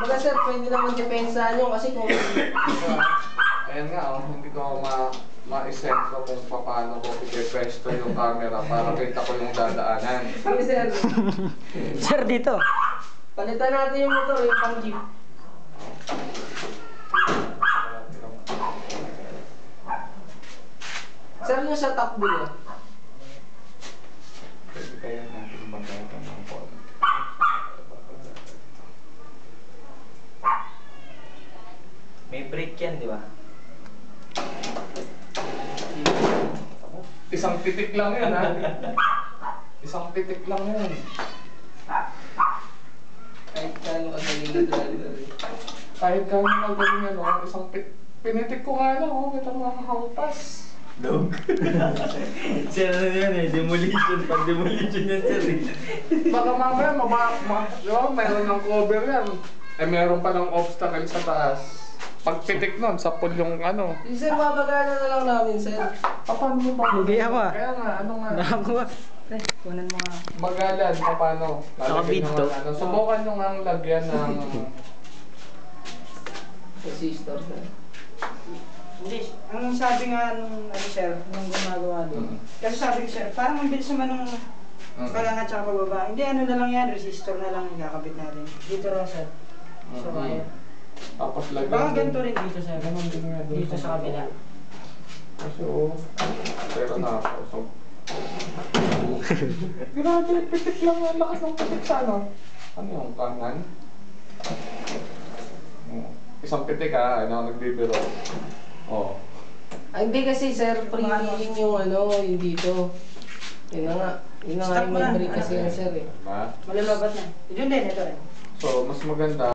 Baga sir, pwede naman depensahan nyo kasi kung... Ayan nga, hindi ko ma-send ko kung paano ko i-pesto yung camera para kita ko yung dadaanan. Sige sir, Sir, dito. palitan natin yung motor, yung pang jeep. Sir, yung sa top niya. Pwede kaya natin magkita ng phone. May brake yan, di ba? Isang titik lang yun, ha? Isang titik lang yun. Kahit kano kagaling na dali. Kahit gano'n magaling yan, isang pinitik ko nga lang, kita nakakahampas. Dog. Sir, ano yan eh? Demolition. Pag demolition yan, sir eh. Baka mamaya, mayroon ng cover yan. Eh, meron pa ng obstacle sa taas. Pagpitik nun, sapol yung ano. Sir, babagana na lang namin sir. Paano mo ba? Hindi ako ah. Kaya nga, ano nga. Nakakuha. Pre, kunan mo nga. Magalan, paano? Nakabid to. Subukan nyo nga ang lagyan ng... Resistor sir. Hindi, ang sabi nga nung ano sir, nung gumagawa doon. Kasi sabi ko sir, parang ang bilis naman nung kalangan tsaka pababa. Hindi, ano na lang yan, resistor na lang yung kakabit natin. Dito raw sir. So kaya. Tapos lagyan. Baka ganito rin dito sir. Ganun din nga doon. Dito sa kabila. Kasi pero nakakausap. Grabe, pitik lang ang lakas ng pitik sa ano. Ano yung kanan? Isang pitik ha, nagbibiro. Oh. Ay, hindi kasi sir, pre-healing yung ano, yung dito. Yun na nga. Yun na nga yung may break kasi yan sir eh. Ha? Malalabat na. Yun din, ito rin. So, mas maganda